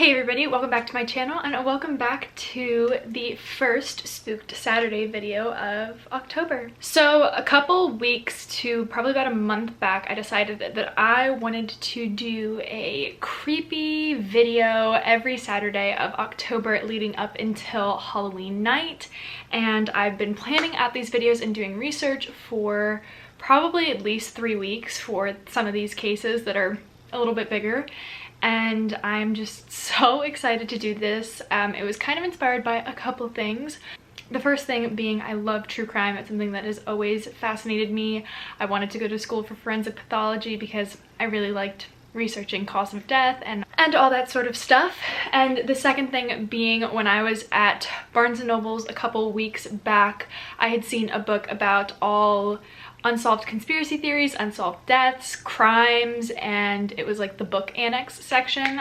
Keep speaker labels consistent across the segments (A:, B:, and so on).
A: Hey everybody, welcome back to my channel and welcome back to the first Spooked Saturday video of October. So a couple weeks to probably about a month back, I decided that I wanted to do a creepy video every Saturday of October leading up until Halloween night. And I've been planning out these videos and doing research for probably at least 3 weeks for some of these cases that are a little bit bigger. And I'm just so excited to do this. It was kind of inspired by a couple things. The first thing being I love true crime. It's something that has always fascinated me. I wanted to go to school for forensic pathology because I really liked researching cause of death and all that sort of stuff. And the second thing being when I was at Barnes & Noble's a couple weeks back, I had seen a book about all unsolved conspiracy theories, unsolved deaths, crimes, and it was like the book annex section.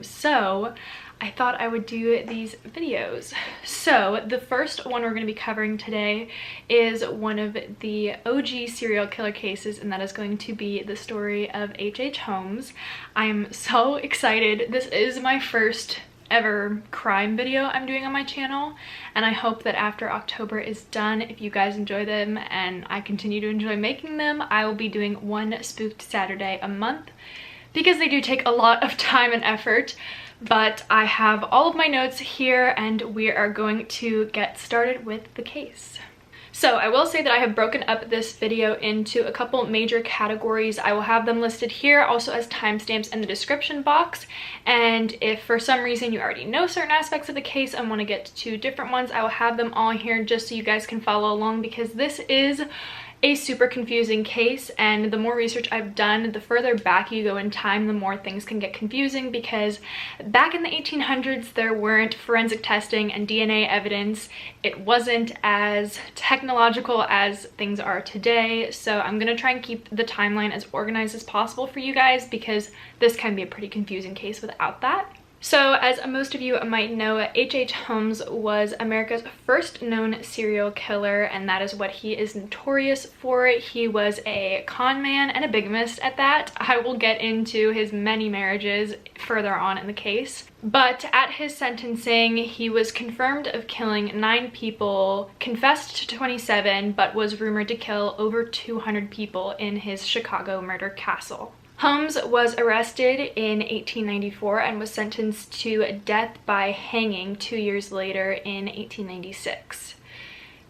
A: So I thought I would do these videos. So the first one we're going to be covering today is one of the OG serial killer cases, and that is going to be the story of H.H. Holmes. I'm so excited. This is my first ever crime video I'm doing on my channel, and I hope that after October is done, if you guys enjoy them and I continue to enjoy making them, I will be doing one Spooked Saturday a month because they do take a lot of time and effort. But I have all of my notes here and we are going to get started with the case. So I will say that I have broken up this video into a couple major categories. I will have them listed here also as timestamps in the description box. And if for some reason you already know certain aspects of the case and want to get to different ones, I will have them all here just so you guys can follow along, because this is a super confusing case, and the more research I've done, the further back you go in time, the more things can get confusing, because back in the 1800s there weren't forensic testing and DNA evidence. It wasn't as technological as things are today, so I'm gonna try and keep the timeline as organized as possible for you guys, because this can be a pretty confusing case without that. So, as most of you might know, H.H. Holmes was America's first known serial killer, and that is what he is notorious for. He was a con man and a bigamist at that. I will get into his many marriages further on in the case. But at his sentencing, he was confirmed of killing 9 people, confessed to 27, but was rumored to kill over 200 people in his Chicago murder castle. Holmes was arrested in 1894 and was sentenced to death by hanging 2 years later in 1896.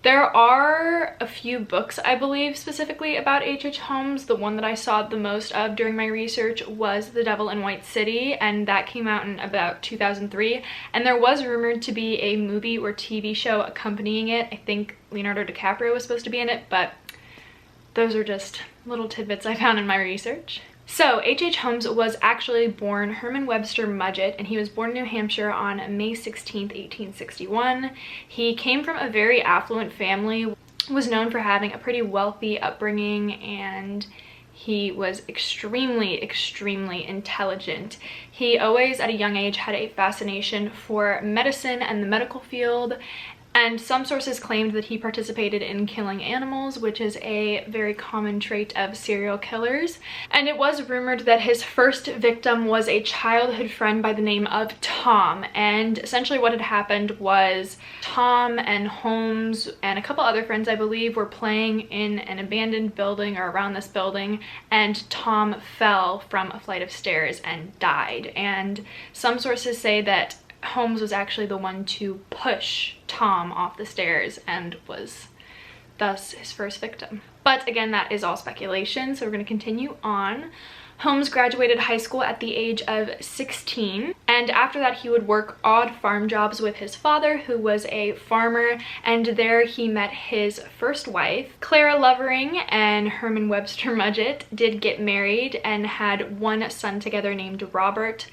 A: There are a few books, I believe, specifically about H.H. Holmes. The one that I saw the most of during my research was The Devil in White City, and that came out in about 2003. And there was rumored to be a movie or TV show accompanying it. I think Leonardo DiCaprio was supposed to be in it, but those are just little tidbits I found in my research. So, H.H. Holmes was actually born Herman Webster Mudgett, and he was born in New Hampshire on May 16th, 1861. He came from a very affluent family, was known for having a pretty wealthy upbringing, and he was extremely, extremely intelligent. He always, at a young age, had a fascination for medicine and the medical field, and some sources claimed that he participated in killing animals, which is a very common trait of serial killers. And it was rumored that his first victim was a childhood friend by the name of Tom. And essentially what had happened was Tom and Holmes and a couple other friends, I believe, were playing in an abandoned building or around this building, and Tom fell from a flight of stairs and died. And some sources say that Holmes was actually the one to push Tom off the stairs and was thus his first victim. But again, that is all speculation, so we're going to continue on. Holmes graduated high school at the age of 16, and after that he would work odd farm jobs with his father, who was a farmer, and there he met his first wife. Clara Lovering and Herman Webster Mudgett did get married and had one son together named Robert.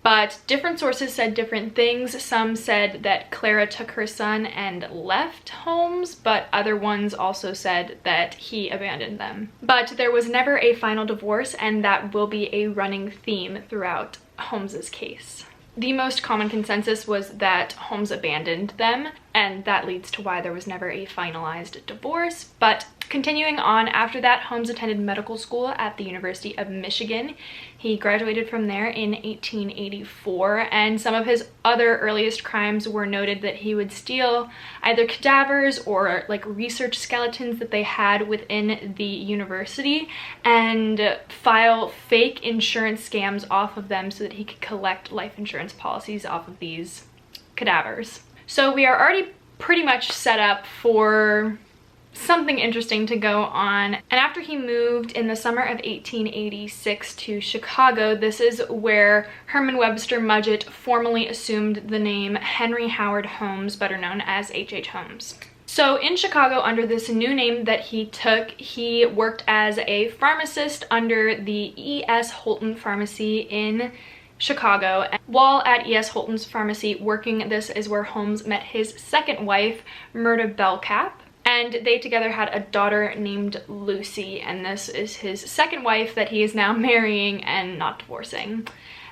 A: But different sources said different things. Some said that Clara took her son and left Holmes, but other ones also said that he abandoned them. But there was never a final divorce, and that will be a running theme throughout Holmes's case. The most common consensus was that Holmes abandoned them, and that leads to why there was never a finalized divorce, but Continuing on, after that, Holmes attended medical school at the University of Michigan. He graduated from there in 1884, and some of his other earliest crimes were noted that he would steal either cadavers or like research skeletons that they had within the university and file fake insurance scams off of them so that he could collect life insurance policies off of these cadavers. So we are already pretty much set up for something interesting to go on. And after he moved in the summer of 1886 to Chicago, this is where Herman Webster Mudgett formally assumed the name Henry Howard Holmes, better known as H.H. Holmes. So in Chicago, under this new name that he took, he worked as a pharmacist under the E.S. Holton Pharmacy in Chicago. And while at E.S. Holton's pharmacy working, this is where Holmes met his second wife, Myrta Belknap. And they together had a daughter named Lucy, and this is his second wife that he is now marrying and not divorcing.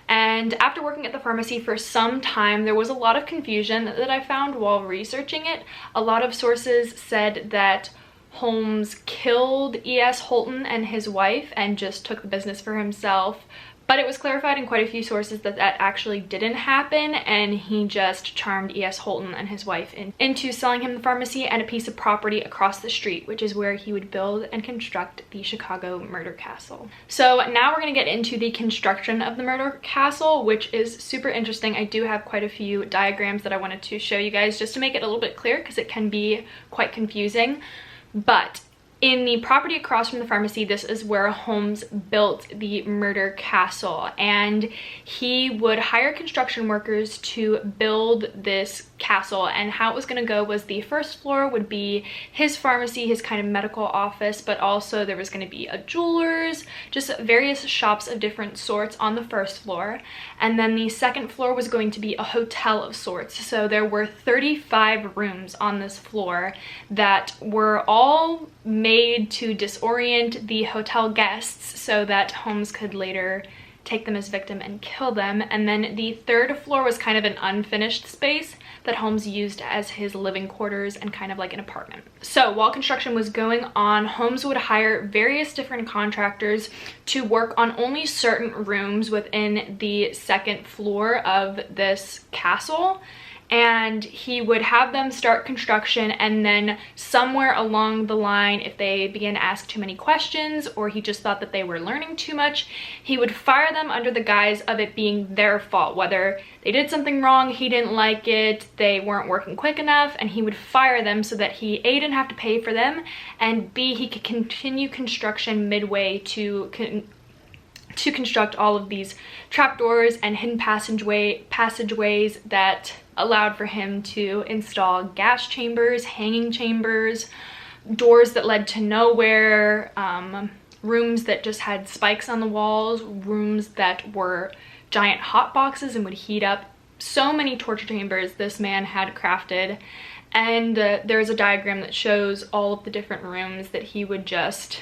A: And after working at the pharmacy for some time, there was a lot of confusion that I found while researching it. A lot of sources said that Holmes killed E.S. Holton and his wife and just took the business for himself. But it was clarified in quite a few sources that that actually didn't happen, and he just charmed E.S. Holton and his wife into selling him the pharmacy and a piece of property across the street, which is where he would build and construct the Chicago murder castle. So now we're going to get into the construction of the murder castle, which is super interesting. I do have quite a few diagrams that I wanted to show you guys just to make it a little bit clear because it can be quite confusing. But in the property across from the pharmacy, this is where Holmes built the murder castle, and he would hire construction workers to build this castle. And how it was going to go was the first floor would be his pharmacy, his kind of medical office, but also there was going to be a jeweler's, just various shops of different sorts on the first floor. And then the second floor was going to be a hotel of sorts. So there were 35 rooms on this floor that were all made to disorient the hotel guests so that Holmes could later take them as victim and kill them. And then the third floor was kind of an unfinished space that Holmes used as his living quarters and kind of like an apartment. So while construction was going on, Holmes would hire various different contractors to work on only certain rooms within the second floor of this castle. And he would have them start construction, and then somewhere along the line, if they began to ask too many questions or he just thought that they were learning too much, he would fire them under the guise of it being their fault, whether they did something wrong, he didn't like it, they weren't working quick enough, and he would fire them so that he A, didn't have to pay for them, and B, he could continue construction midway to construct all of these trapdoors and hidden passageways that allowed for him to install gas chambers, hanging chambers, doors that led to nowhere, rooms that just had spikes on the walls, rooms that were giant hot boxes and would heat up. So many torture chambers this man had crafted. And there's a diagram that shows all of the different rooms that he would just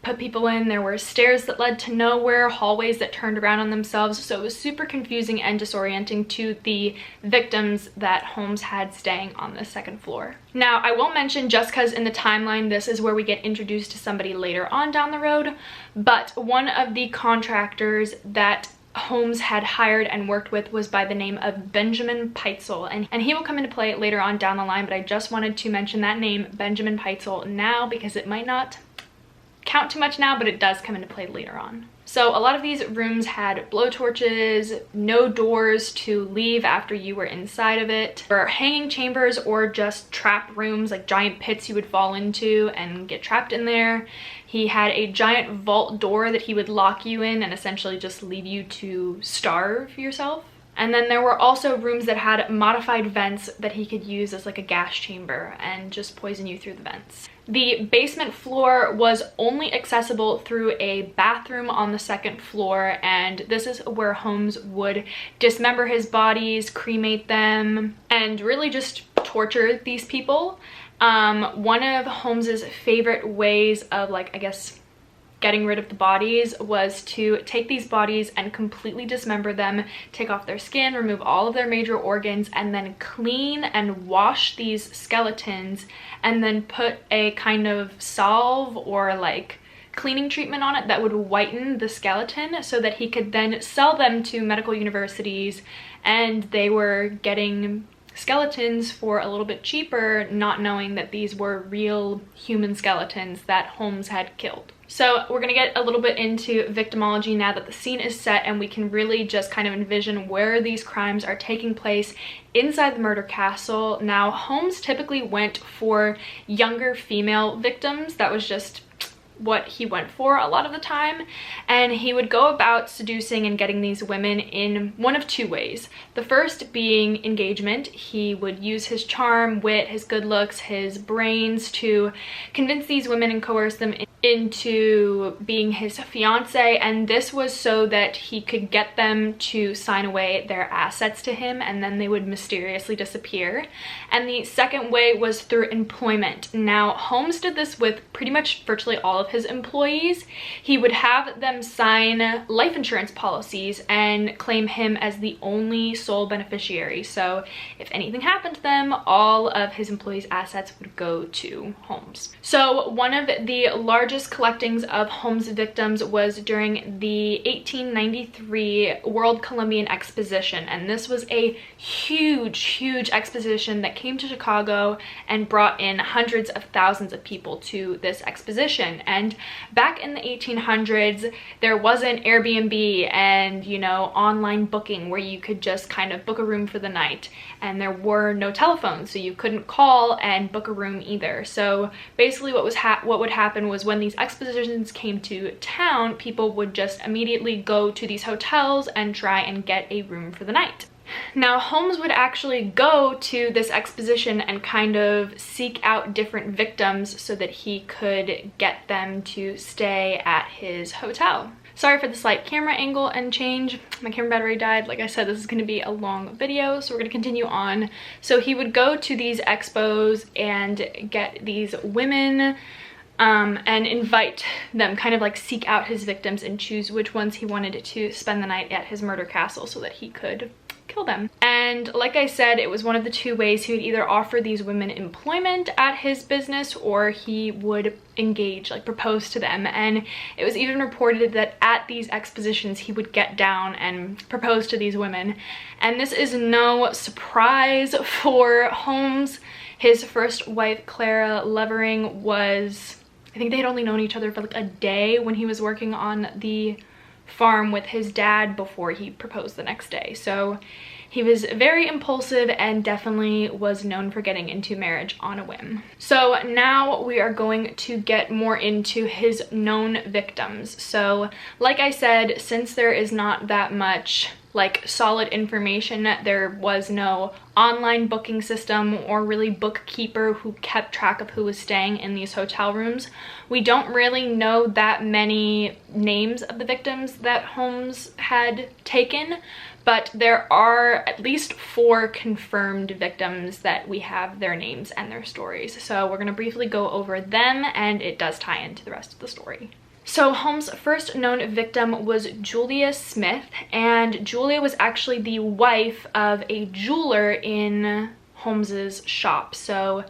A: put people in. There were stairs that led to nowhere, hallways that turned around on themselves, so it was super confusing and disorienting to the victims that Holmes had staying on the second floor. Now, I will mention, just because in the timeline this is where we get introduced to somebody later on down the road, but one of the contractors that Holmes had hired and worked with was by the name of Benjamin Pitezel, and he will come into play later on down the line, but I just wanted to mention that name, Benjamin Pitezel, now because it might not count too much now, but it does come into play later on. So a lot of these rooms had blowtorches, no doors to leave after you were inside of it, or hanging chambers, or just trap rooms, like giant pits you would fall into and get trapped in there. He had a giant vault door that he would lock you in and essentially just leave you to starve yourself. And then there were also rooms that had modified vents that he could use as like a gas chamber and just poison you through the vents. The basement floor was only accessible through a bathroom on the second floor, and this is where Holmes would dismember his bodies, cremate them, and really just torture these people. One of Holmes's favorite ways of, like, I guess, getting rid of the bodies was to take these bodies and completely dismember them, take off their skin, remove all of their major organs, and then clean and wash these skeletons, and then put a kind of salve or like cleaning treatment on it that would whiten the skeleton so that he could then sell them to medical universities, and they were getting skeletons for a little bit cheaper, not knowing that these were real human skeletons that Holmes had killed. So we're gonna get a little bit into victimology now that the scene is set and we can really just kind of envision where these crimes are taking place inside the murder castle. Now, Holmes typically went for younger female victims. That was just what he went for a lot of the time, and he would go about seducing and getting these women in one of two ways. The first being engagement. He would use his charm, wit, his good looks, his brains to convince these women and coerce them into being his fiance, and this was so that he could get them to sign away their assets to him, and then they would mysteriously disappear. And the second way was through employment. Now, Holmes did this with pretty much virtually all of his employees. He would have them sign life insurance policies and claim him as the only sole beneficiary. So if anything happened to them, all of his employees' assets would go to Holmes. So one of the largest collectings of Holmes' victims was during the 1893 World Columbian Exposition, and this was a huge exposition that came to Chicago and brought in hundreds of thousands of people to this exposition. And back in the 1800s, there wasn't Airbnb and, you know, online booking where you could just kind of book a room for the night, and there were no telephones, so you couldn't call and book a room either. So basically what would happen was when these expositions came to town, people would just immediately go to these hotels and try and get a room for the night. Now, Holmes would actually go to this exposition and kind of seek out different victims so that he could get them to stay at his hotel. Sorry for the slight camera angle and change. My camera battery died. Like I said, this is going to be a long video, so we're going to continue on. So he would go to these expos and get these women and invite them, kind of like seek out his victims and choose which ones he wanted to spend the night at his murder castle so that he could kill them. And like I said, it was one of the two ways. He would either offer these women employment at his business, or he would engage, like propose to them. And it was even reported that at these expositions he would get down and propose to these women. And this is no surprise for Holmes. His first wife, Clara Levering, was, I think they had only known each other for like a day when he was working on the farm with his dad before he proposed the next day. So he was very impulsive and definitely was known for getting into marriage on a whim. So now we are going to get more into his known victims. So like I said, since there is not that much like solid information, there was no online booking system or really bookkeeper who kept track of who was staying in these hotel rooms. We don't really know that many names of the victims that Holmes had taken, but there are at least 4 confirmed victims that we have their names and their stories. So we're going to briefly go over them, and it does tie into the rest of the story. So Holmes' first known victim was Julia Smith, and Julia was actually the wife of a jeweler in Holmes's shop. So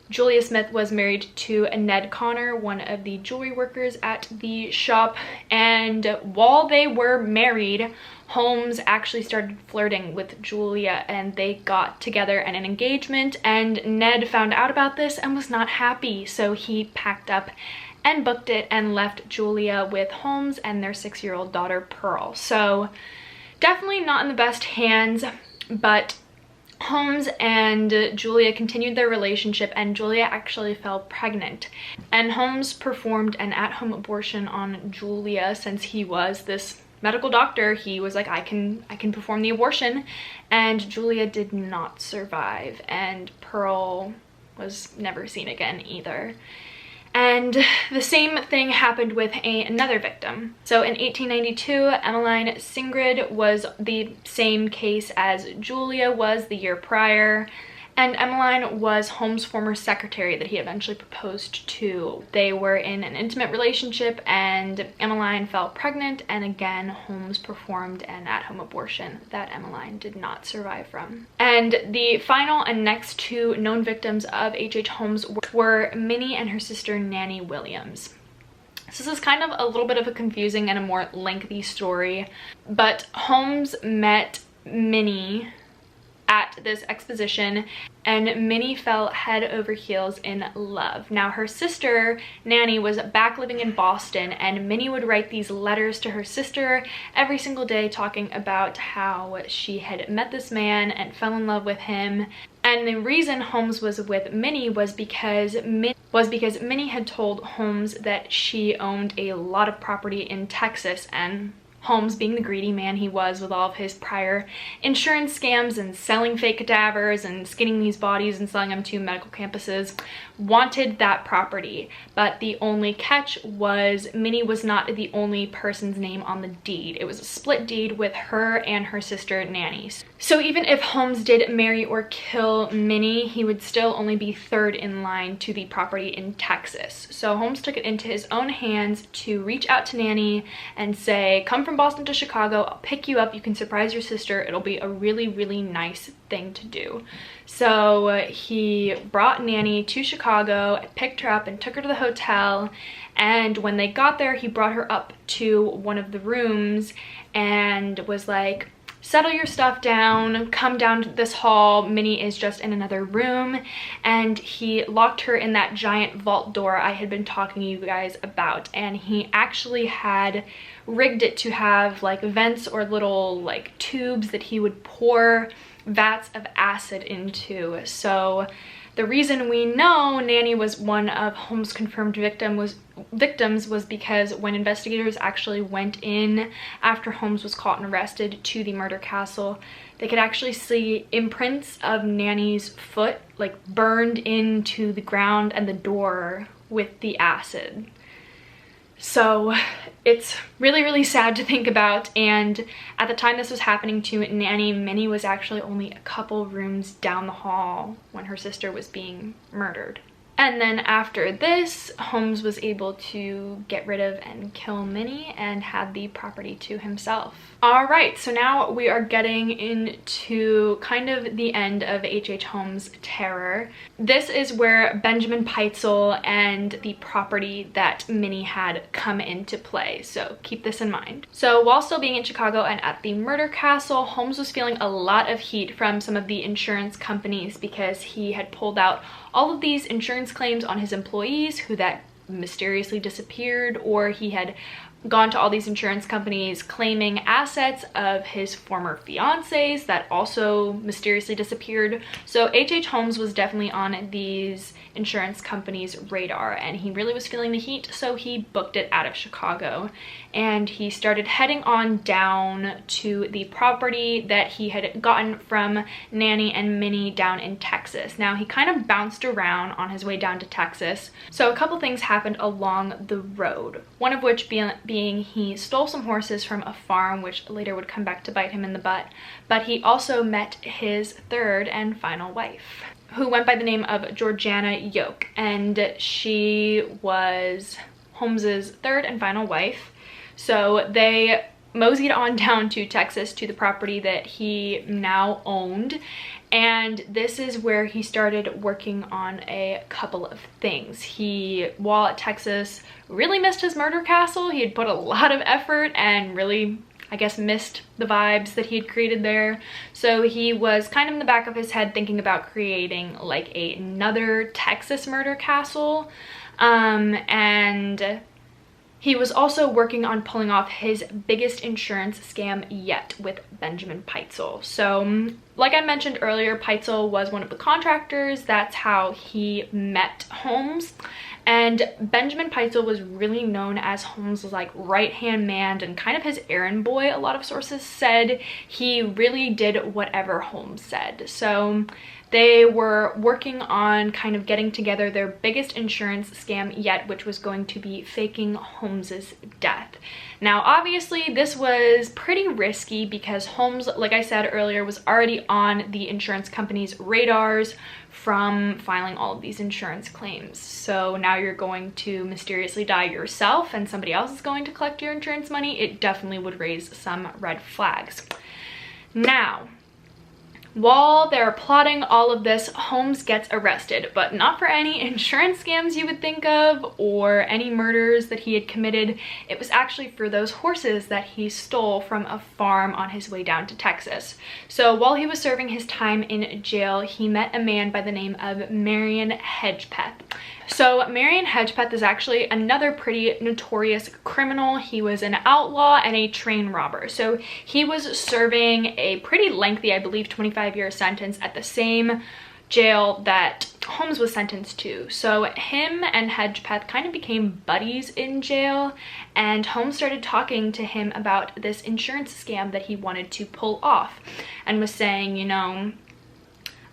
A: Julia Smith was married to Ned Connor, one of the jewelry workers at the shop, and while they were married, Holmes actually started flirting with Julia, and they got together in an engagement, and Ned found out about this and was not happy, so he packed up and booked it and left Julia with Holmes and their 6-year-old daughter Pearl. So definitely not in the best hands, but Holmes and Julia continued their relationship, and Julia actually fell pregnant. And Holmes performed an at-home abortion on Julia. Since he was this medical doctor, he was like, I can perform the abortion, and Julia did not survive, and Pearl was never seen again either. And the same thing happened with another victim. So in 1892, Emmeline Singrid was the same case as Julia was the year prior. And Emmeline was Holmes' former secretary that he eventually proposed to. They were in an intimate relationship and Emmeline fell pregnant, and again Holmes performed an at-home abortion that Emmeline did not survive from. And the final and next two known victims of H.H. Holmes were Minnie and her sister Nanny Williams. So this is kind of a little bit of a confusing and a more lengthy story, but Holmes met Minnie at this exposition and Minnie fell head over heels in love. Now her sister Nanny was back living in Boston, and Minnie would write these letters to her sister every single day talking about how she had met this man and fell in love with him. And the reason Holmes was with Minnie was because Minnie had told Holmes that she owned a lot of property in Texas, and Holmes, being the greedy man he was with all of his prior insurance scams and selling fake cadavers and skinning these bodies and selling them to medical campuses, wanted that property. But the only catch was Minnie was not the only person's name on the deed. It was a split deed with her and her sister Nanny. So even if Holmes did marry or kill Minnie, he would still only be third in line to the property in Texas. So Holmes took it into his own hands to reach out to Nanny and say, come from Boston to Chicago, I'll pick you up, you can surprise your sister, it'll be a really, really nice thing to do. So he brought Nanny to Chicago, picked her up and took her to the hotel, and when they got there he brought her up to one of the rooms and was like, settle your stuff down, come down to this hall, Minnie is just in another room. And he locked her in that giant vault door I had been talking to you guys about, and he actually had rigged it to have like vents or little like tubes that he would pour vats of acid into. So the reason we know Nanny was one of Holmes' confirmed victims was because when investigators actually went in after Holmes was caught and arrested to the murder castle, they could actually see imprints of Nanny's foot like burned into the ground and the door with the acid. So it's really, really sad to think about, and at the time this was happening to Nanny, Minnie was actually only a couple rooms down the hall when her sister was being murdered. And then after this, Holmes was able to get rid of and kill Minnie and had the property to himself. All right, so now we are getting into kind of the end of H.H. Holmes' terror. This is where Benjamin Pitezel and the property that Minnie had come into play, so keep this in mind. So while still being in Chicago and at the murder castle, Holmes was feeling a lot of heat from some of the insurance companies because he had pulled out all of these insurance claims on his employees who that mysteriously disappeared, or he had gone to all these insurance companies claiming assets of his former fiancés that also mysteriously disappeared. So H.H. Holmes was definitely on these insurance companies' radar, and he really was feeling the heat, so he booked it out of Chicago. And he started heading on down to the property that he had gotten from Nanny and Minnie down in Texas. Now, he kind of bounced around on his way down to Texas. So a couple things happened along the road. One of which being he stole some horses from a farm, which later would come back to bite him in the butt. But he also met his third and final wife, who went by the name of Georgiana Yoke, and she was Holmes's third and final wife. So they moseyed on down to Texas to the property that he now owned, and this is where he started working on a couple of things. He, while at Texas, really missed his murder castle. He had put a lot of effort and really, I guess, missed the vibes that he had created there. So he was kind of in the back of his head thinking about creating like another Texas murder castle. And he was also working on pulling off his biggest insurance scam yet with Benjamin Pitezel. So like I mentioned earlier, Pitezel was one of the contractors. That's how he met Holmes. And Benjamin Pitezel was really known as Holmes' like right-hand man and kind of his errand boy. A lot of sources said he really did whatever Holmes said. So They were working on kind of getting together their biggest insurance scam yet, which was going to be faking Holmes's death. Now, obviously, this was pretty risky because Holmes, like I said earlier, was already on the insurance company's radars from filing all of these insurance claims. So now you're going to mysteriously die yourself and somebody else is going to collect your insurance money. It definitely would raise some red flags. Now, while they're plotting all of this, Holmes gets arrested, but not for any insurance scams you would think of or any murders that he had committed. It was actually for those horses that he stole from a farm on his way down to Texas. So while he was serving his time in jail, he met a man by the name of Marion Hedgepeth. So Marion Hedgepeth is actually another pretty notorious criminal. He was an outlaw and a train robber. So he was serving a pretty lengthy, I believe 25-year sentence at the same jail that Holmes was sentenced to. So him and Hedgepeth kind of became buddies in jail, and Holmes started talking to him about this insurance scam that he wanted to pull off and was saying, you know,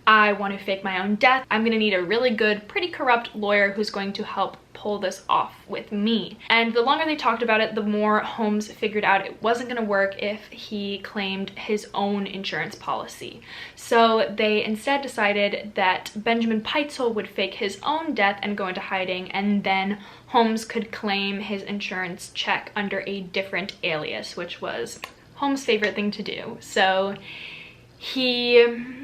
A: I want to fake my own death. I'm gonna need a really good, pretty corrupt lawyer who's going to help pull this off with me. And the longer they talked about it, the more Holmes figured out it wasn't gonna work if he claimed his own insurance policy. So they instead decided that Benjamin Pitezel would fake his own death and go into hiding, and then Holmes could claim his insurance check under a different alias, which was Holmes' favorite thing to do. So he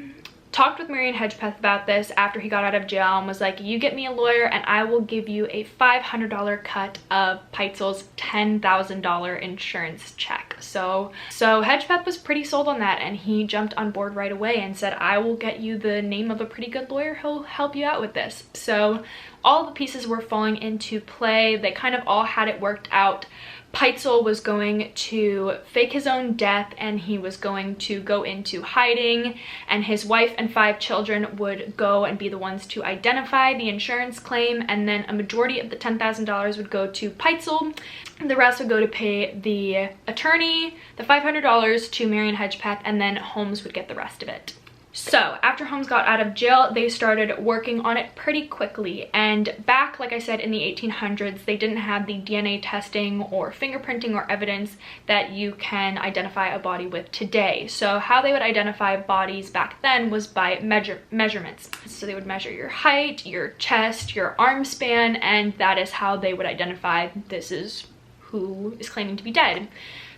A: talked with Marion Hedgepeth about this after he got out of jail and was like, you get me a lawyer and I will give you a $500 cut of Pitezel's $10,000 insurance check. So Hedgepeth was pretty sold on that, and he jumped on board right away and said, I will get you the name of a pretty good lawyer who'll help you out with this. So all the pieces were falling into play. They kind of all had it worked out. Pitezel was going to fake his own death and he was going to go into hiding, and his wife and 5 children would go and be the ones to identify the insurance claim, and then a majority of the $10,000 would go to Pitezel. The rest would go to pay the attorney, the $500 to Marion Hedgepeth, and then Holmes would get the rest of it. So after Holmes got out of jail, they started working on it pretty quickly. And back, like I said, in the 1800s, they didn't have the DNA testing or fingerprinting or evidence that you can identify a body with today. So how they would identify bodies back then was by measurements. So they would measure your height, your chest, your arm span, and that is how they would identify this is who is claiming to be dead.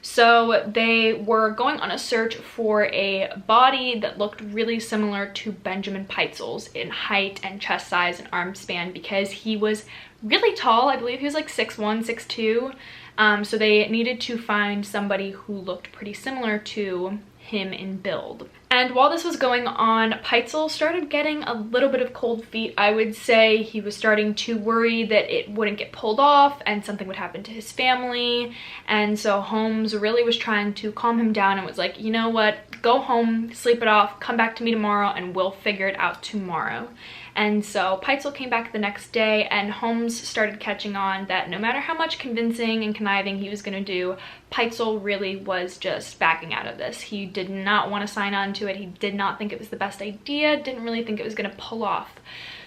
A: So they were going on a search for a body that looked really similar to Benjamin Pitezel's in height and chest size and arm span, because he was really tall. I believe he was like 6'1", 6'2". So they needed to find somebody who looked pretty similar to him in build. And while this was going on, Pitezel started getting a little bit of cold feet. I would say he was starting to worry that it wouldn't get pulled off and something would happen to his family. And so Holmes really was trying to calm him down and was like, you know what, go home, sleep it off, come back to me tomorrow and we'll figure it out tomorrow. And so Pitezel came back the next day, and Holmes started catching on that no matter how much convincing and conniving he was going to do, Pitezel really was just backing out of this. He did not want to sign on to it. He did not think it was the best idea, didn't really think it was going to pull off.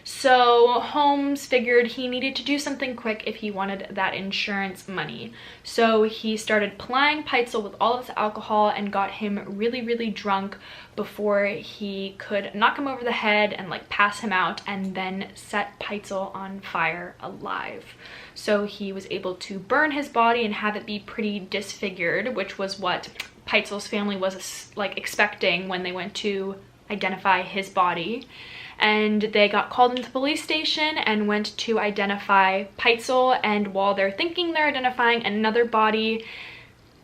A: So Holmes figured he needed to do something quick if he wanted that insurance money. So he started plying Pitezel with all of his alcohol and got him really, really drunk before he could knock him over the head and like pass him out, and then set Pitezel on fire alive. So he was able to burn his body and have it be pretty disfigured, which was what Pitezel's family was like expecting when they went to identify his body. And they got called into the police station and went to identify Pitezel, and while they're thinking they're identifying another body,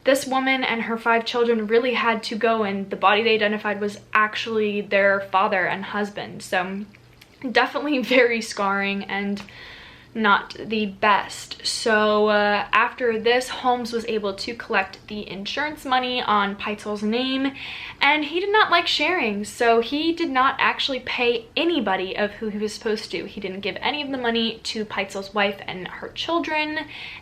A: this woman and her 5 children really had to go, and the body they identified was actually their father and husband. So definitely very scarring and not the best. So after this, Holmes was able to collect the insurance money on Peitzel's name, and he did not like sharing, so he did not actually pay anybody of who he was supposed to. He didn't give any of the money to Peitzel's wife and her children,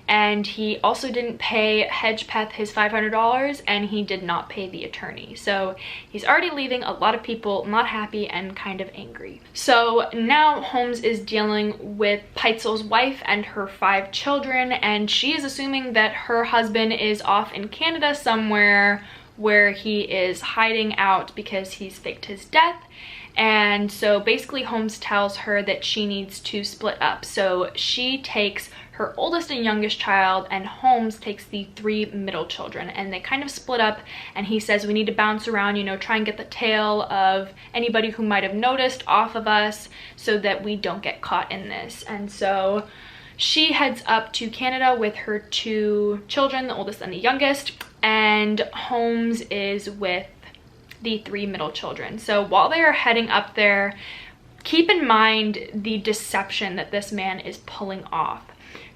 A: and he also didn't pay Hedgepeth his $500, and he did not pay the attorney. So he's already leaving a lot of people not happy and kind of angry. So now Holmes is dealing with Peitzel's wife and her 5 children, and she is assuming that her husband is off in Canada somewhere where he is hiding out because he's faked his death. And so basically Holmes tells her that she needs to split up. So she takes her oldest and youngest child, and Holmes takes the 3 middle children, and they kind of split up, and he says we need to bounce around, you know, try and get the tail of anybody who might have noticed off of us so that we don't get caught in this. And so she heads up to Canada with her 2 children, the oldest and the youngest, and Holmes is with the 3 middle children. So while they are heading up there, keep in mind the deception that this man is pulling off.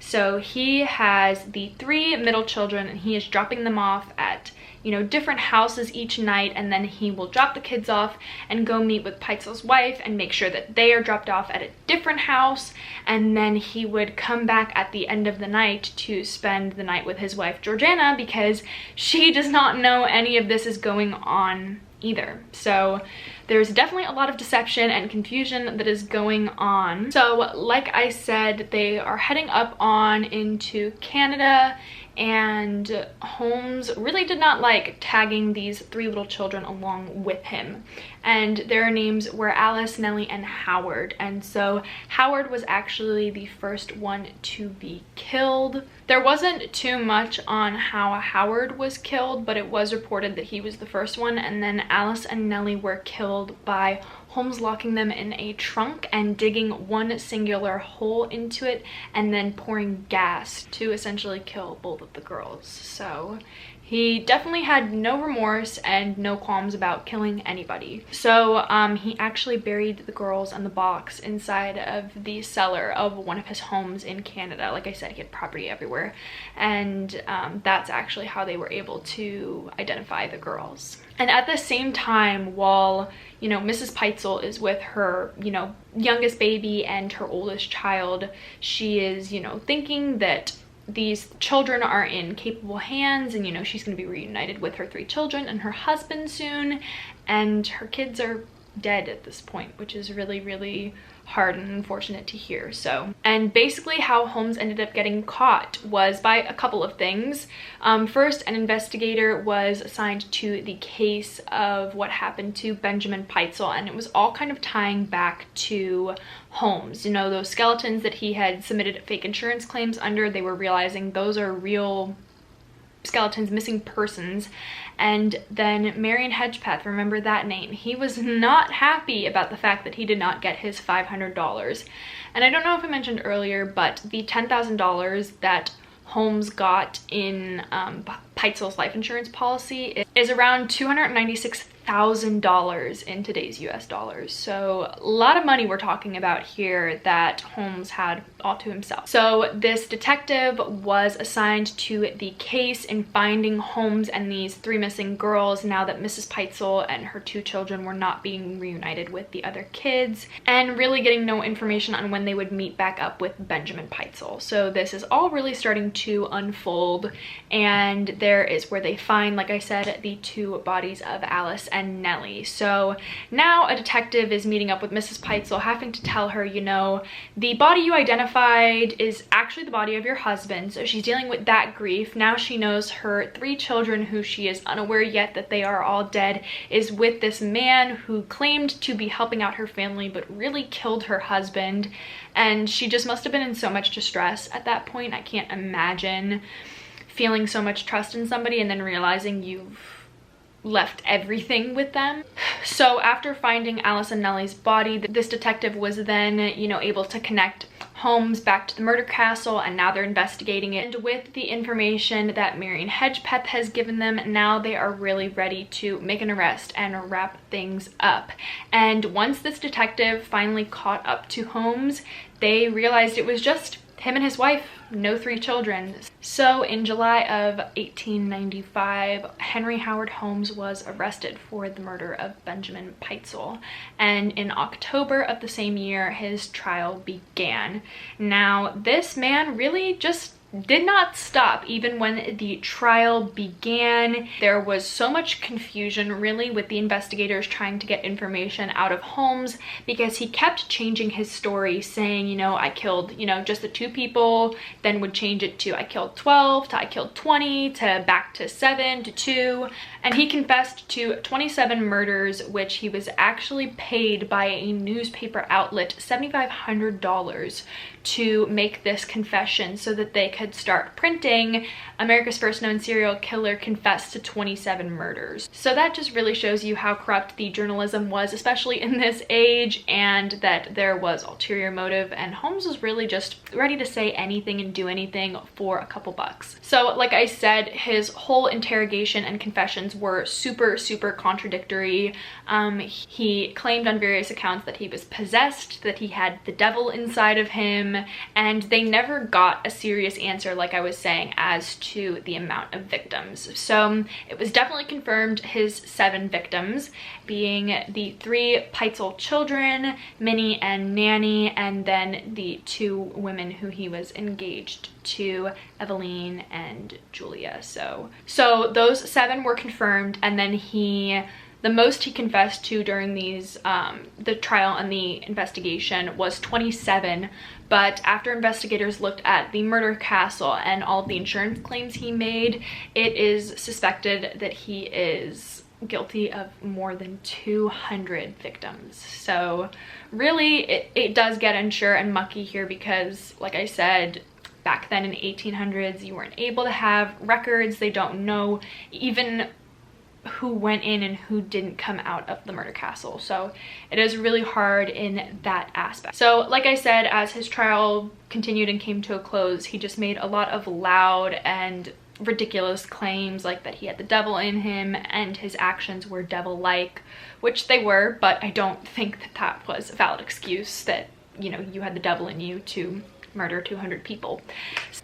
A: So he has the 3 middle children, and he is dropping them off at, you know, different houses each night, and then he will drop the kids off and go meet with Peitzel's wife and make sure that they are dropped off at a different house, and then he would come back at the end of the night to spend the night with his wife Georgiana, because she does not know any of this is going on either. So there's definitely a lot of deception and confusion that is going on. So like I said, they are heading up on into Canada, and Holmes really did not like tagging these 3 little children along with him. And their names were Alice, Nellie, and Howard. And so Howard was actually the first one to be killed. There wasn't too much on how Howard was killed, but it was reported that he was the first one, and then Alice and Nellie were killed by Holmes locking them in a trunk and digging one singular hole into it and then pouring gas to essentially kill both of the girls. So he definitely had no remorse and no qualms about killing anybody. So he actually buried the girls and the box inside of the cellar of one of his homes in Canada. Like I said, he had property everywhere, and that's actually how they were able to identify the girls. And at the same time, while, you know, Mrs. Peitzel is with her, you know, youngest baby and her oldest child, she is, you know, thinking that these children are in capable hands, and, you know, she's going to be reunited with her 3 children and her husband soon, and her kids are dead at this point, which is really, really hard and unfortunate to hear. So, and basically how Holmes ended up getting caught was by a couple of things. First, an investigator was assigned to the case of what happened to Benjamin Peitzel, and it was all kind of tying back to Holmes. You know, those skeletons that he had submitted fake insurance claims under, they were realizing those are real skeletons, missing persons. And then Marion Hedgepeth, remember that name, he was not happy about the fact that he did not get his $500. And I don't know if I mentioned earlier, but the $10,000 that Holmes got in Peitzel's life insurance policy is around $296,000 in today's US dollars. So a lot of money we're talking about here that Holmes had all to himself. So this detective was assigned to the case in finding Holmes and these 3 missing girls now that Mrs. Peitzel and her 2 children were not being reunited with the other kids, and really getting no information on when they would meet back up with Benjamin Peitzel. So this is all really starting to unfold, and there is where they find, like I said, the 2 bodies of Alice and Nellie. So now a detective is meeting up with Mrs. Peitzel, having to tell her, you know, the body you identified is actually the body of your husband. So she's dealing with that grief. Now she knows her 3 children, who she is unaware yet that they are all dead, is with this man who claimed to be helping out her family but really killed her husband. And she just must have been in so much distress at that point. I can't imagine feeling so much trust in somebody and then realizing you've left everything with them. So after finding Alice and Nellie's body, this detective was then, you know, able to connect Holmes back to the murder castle, and now they're investigating it. And with the information that Marion Hedgepeth has given them, now they are really ready to make an arrest and wrap things up. And once this detective finally caught up to Holmes, they realized it was just him and his wife, no 3 children. So in July of 1895, Henry Howard Holmes was arrested for the murder of Benjamin Pitezel. And in October of the same year, his trial began. Now, this man really just did not stop even when the trial began. There was so much confusion really with the investigators trying to get information out of Holmes, because he kept changing his story, saying, you know, I killed, you know, just the 2 people, then would change it to I killed 12, to I killed 20, to back to 7, to 2. And he confessed to 27 murders, which he was actually paid by a newspaper outlet $7,500 to make this confession so that they could start printing America's first known serial killer confessed to 27 murders. So that just really shows you how corrupt the journalism was, especially in this age, and that there was ulterior motive, and Holmes was really just ready to say anything and do anything for a couple bucks. So like I said, his whole interrogation and confessions were super contradictory. He claimed on various accounts that he was possessed, that he had the devil inside of him, and they never got a serious answer, like I was saying, as to the amount of victims. So it was definitely confirmed his 7 victims, being the 3 Pitezel children, Minnie and Nanny, and then the 2 women who he was engaged to, Eveline and Julia. So those 7 were confirmed, and then the most he confessed to during these the trial and the investigation was 27. But after investigators looked at the murder castle and all of the insurance claims he made, it is suspected that he is guilty of more than 200 victims. So really it does get unsure and mucky here, because like I said, back then in the 1800s, you weren't able to have records. They don't know even who went in and who didn't come out of the murder castle. So it is really hard in that aspect. So like I said, as his trial continued and came to a close, he just made a lot of loud and ridiculous claims, like that he had the devil in him and his actions were devil-like, which they were, but I don't think that that was a valid excuse that, you know, you had the devil in you to murder 200 people.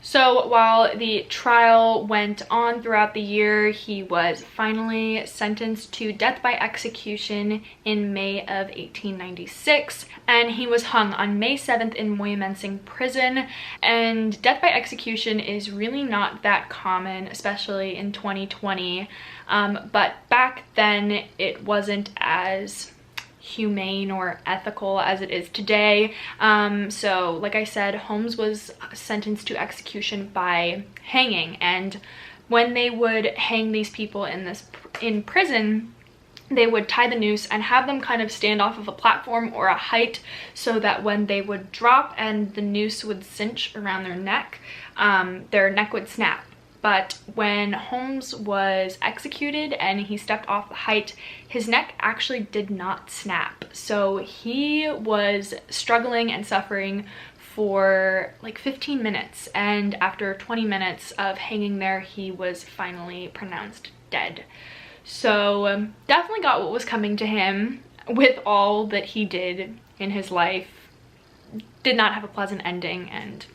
A: So while the trial went on throughout the year, he was finally sentenced to death by execution in May of 1896, and he was hung on May 7th in Moyamensing prison. And death by execution is really not that common, especially in 2020, but back then it wasn't as humane or ethical as it is today. So like I said, Holmes was sentenced to execution by hanging, and when they would hang these people in prison, they would tie the noose and have them kind of stand off of a platform or a height, so that when they would drop and the noose would cinch around their neck would snap. But when Holmes was executed and he stepped off the height, his neck actually did not snap. So he was struggling and suffering for like 15 minutes. And after 20 minutes of hanging there, he was finally pronounced dead. So definitely got what was coming to him with all that he did in his life. Did not have a pleasant ending, and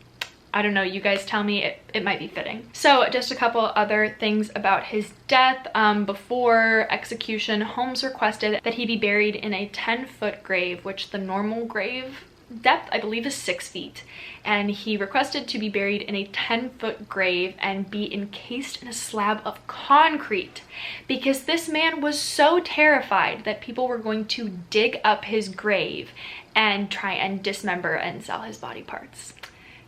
A: I don't know, you guys tell me, it might be fitting. So just a couple other things about his death. Before execution, Holmes requested that he be buried in a 10-foot grave, which the normal grave depth, I believe, is 6 feet. And he requested to be buried in a 10-foot grave and be encased in a slab of concrete, because this man was so terrified that people were going to dig up his grave and try and dismember and sell his body parts.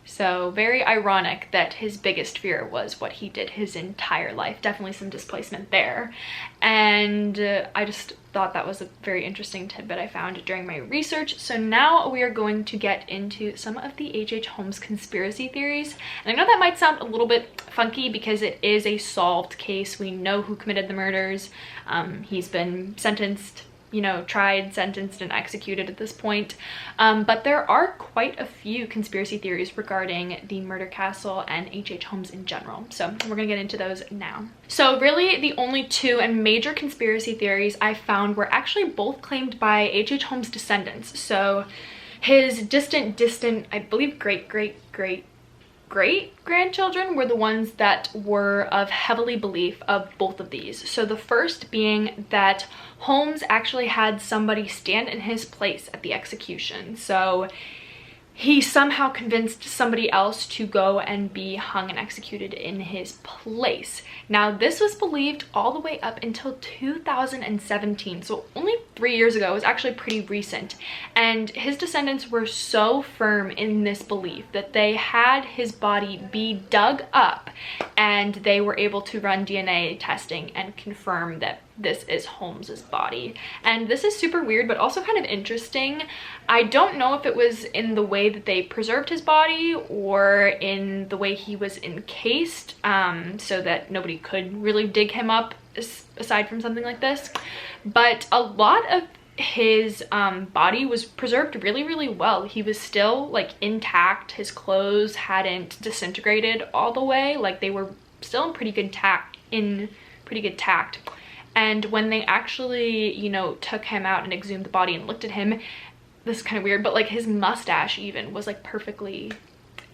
A: So very ironic that his biggest fear was what he did his entire life. Definitely some displacement there. And I just thought that was a very interesting tidbit I found during my research. So now we are going to get into some of the H.H. Holmes conspiracy theories. And I know that might sound a little bit funky because it is a solved case. We know who committed the murders. He's been sentenced, you know, tried, sentenced, and executed at this point. But there are quite a few conspiracy theories regarding the murder castle and H.H. Holmes in general. So we're gonna get into those now. So really the only 2 and major conspiracy theories I found were actually both claimed by H.H. Holmes' descendants. So his distant, I believe great great-grandchildren were the ones that were of heavily belief of both of these. So the first being that Holmes actually had somebody stand in his place at the execution. So he somehow convinced somebody else to go and be hung and executed in his place. Now, this was believed all the way up until 2017, so only 3 years ago. It was actually pretty recent. And his descendants were so firm in this belief that they had his body be dug up and they were able to run DNA testing and confirm that this is Holmes's body. And this is super weird, but also kind of interesting. I don't know if it was in the way that they preserved his body or in the way he was encased, so that nobody could really dig him up aside from something like this. But a lot of his body was preserved really well. He was still like intact. His clothes hadn't disintegrated all the way. Like, they were still in pretty good tact. And when they actually, you know, took him out and exhumed the body and looked at him, this is kind of weird, but like his mustache even was like perfectly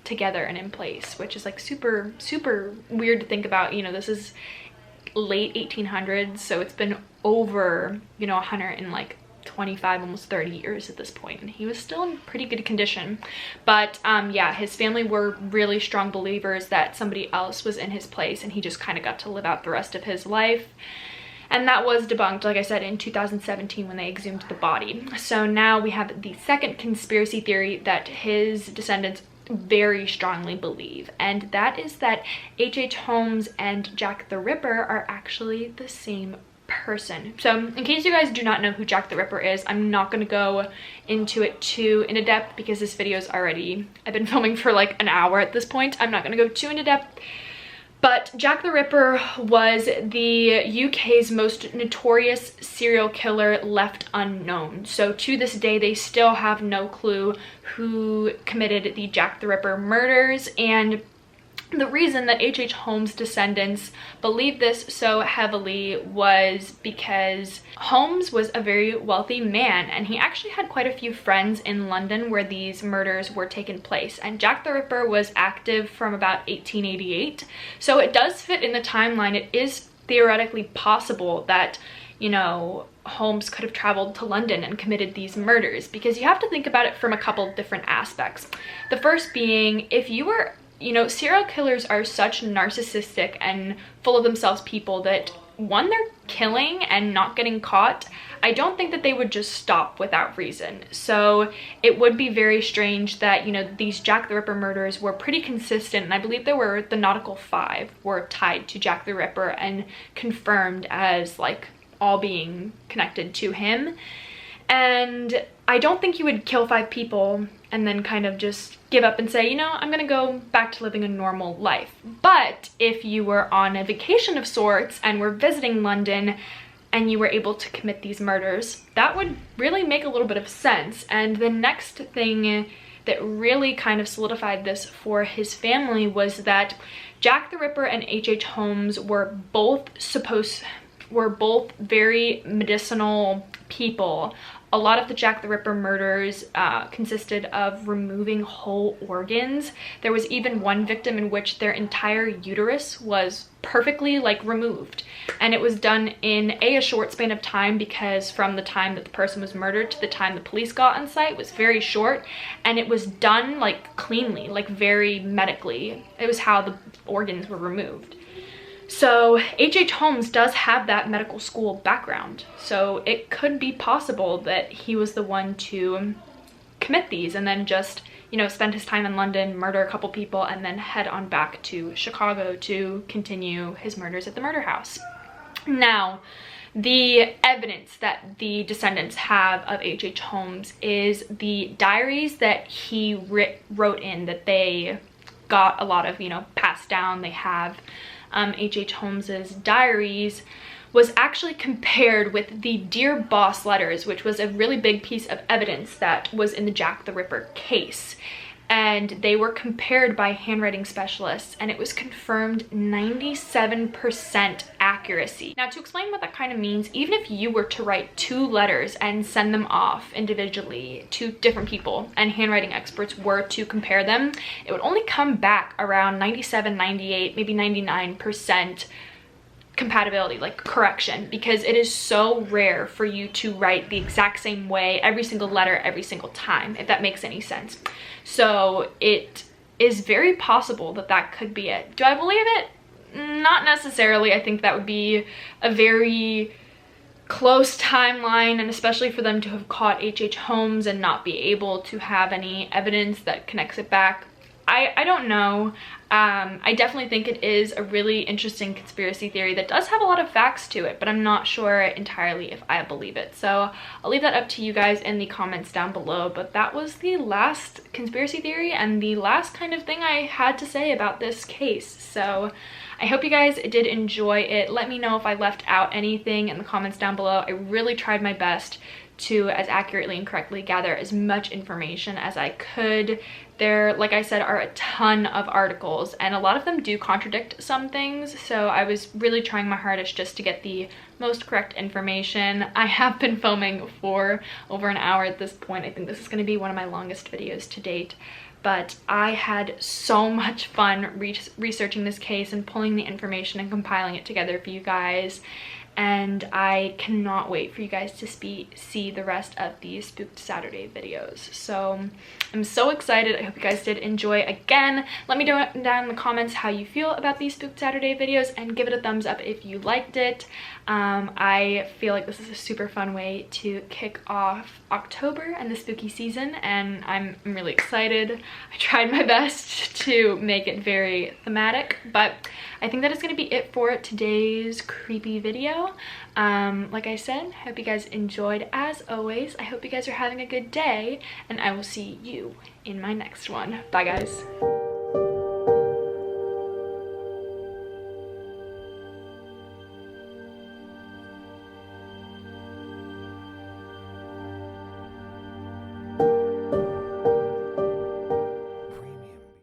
A: together and in place, which is like super weird to think about. You know, this is late 1800s, so it's been over, you know, 125, almost 30 years at this point, and he was still in pretty good condition. But yeah, his family were really strong believers that somebody else was in his place, and he just kind of got to live out the rest of his life. And that was debunked, like I said, in 2017 when they exhumed the body. So now we have the second conspiracy theory that his descendants very strongly believe, and that is that H.H. Holmes and Jack the Ripper are actually the same person. So in case you guys do not know who Jack the Ripper is, I'm not going to go into it too in depth because this video is already, I've been filming for like an hour at this point. I'm not going to go too into depth. But Jack the Ripper was the UK's most notorious serial killer left unknown. So to this day, they still have no clue who committed the Jack the Ripper murders. And the reason that H.H. Holmes' descendants believed this so heavily was because Holmes was a very wealthy man, and he actually had quite a few friends in London where these murders were taking place. And Jack the Ripper was active from about 1888, so it does fit in the timeline. It is theoretically possible that, you know, Holmes could have traveled to London and committed these murders, because you have to think about it from a couple different aspects. The first being, if you were, you know, serial killers are such narcissistic and full of themselves people that, one, they're killing and not getting caught. I don't think that they would just stop without reason. So it would be very strange that, you know, these Jack the Ripper murders were pretty consistent, and I believe there were the Nautical 5 were tied to Jack the Ripper and confirmed as like all being connected to him. And I don't think you would kill 5 people and then kind of just give up and say, you know, I'm gonna go back to living a normal life. But if you were on a vacation of sorts and were visiting London and you were able to commit these murders, that would really make a little bit of sense. And the next thing that really kind of solidified this for his family was that Jack the Ripper and H.H. Holmes were both very medicinal people. A lot of the Jack the Ripper murders consisted of removing whole organs. There was even one victim in which their entire uterus was perfectly like removed, and it was done in a short span of time, because from the time that the person was murdered to the time the police got on site was very short, and it was done like cleanly, like very medically. It was how the organs were removed. So H.H. Holmes does have that medical school background, so it could be possible that he was the one to commit these and then just, you know, spend his time in London, murder a couple people, and then head on back to Chicago to continue his murders at the murder house. Now, the evidence that the descendants have of H.H. Holmes is the diaries that he wrote in, that they got a lot of, you know, passed down. They have H.H. Holmes's diaries was actually compared with the Dear Boss letters, which was a really big piece of evidence that was in the Jack the Ripper case. and they were compared by handwriting specialists, and it was confirmed 97% accuracy. Now, to explain what that kind of means, even if you were to write 2 letters and send them off individually to different people and handwriting experts were to compare them, it would only come back around 97, 98, maybe 99% compatibility, like correction, because it is so rare for you to write the exact same way every single letter every single time, if that makes any sense. So it is very possible that that could be it. Do I believe it? Not necessarily. I think that would be a very close timeline, and especially for them to have caught H.H. Holmes and not be able to have any evidence that connects it back. I don't know. I definitely think it is a really interesting conspiracy theory that does have a lot of facts to it, but I'm not sure entirely if I believe it. So I'll leave that up to you guys in the comments down below. But that was the last conspiracy theory and the last kind of thing I had to say about this case. So I hope you guys did enjoy it. Let me know if I left out anything in the comments down below. I really tried my best to as accurately and correctly gather as much information as I could. There, like I said, are a ton of articles, and a lot of them do contradict some things, so I was really trying my hardest just to get the most correct information. I have been filming for over an hour at this point. I think this is going to be one of my longest videos to date, but I had so much fun researching this case and pulling the information and compiling it together for you guys. And I cannot wait for you guys to see the rest of these Spooked Saturday videos. So I'm so excited. I hope you guys did enjoy. Again, let me know down in the comments how you feel about these Spooked Saturday videos, and give it a thumbs up if you liked it. I feel like this is a super fun way to kick off October and the spooky season, and I'm really excited. I tried my best to make it very thematic, but I think that is going to be it for today's creepy video. Like I said, I hope you guys enjoyed as always. I hope you guys are having a good day, and I will see you in my next one. Bye guys.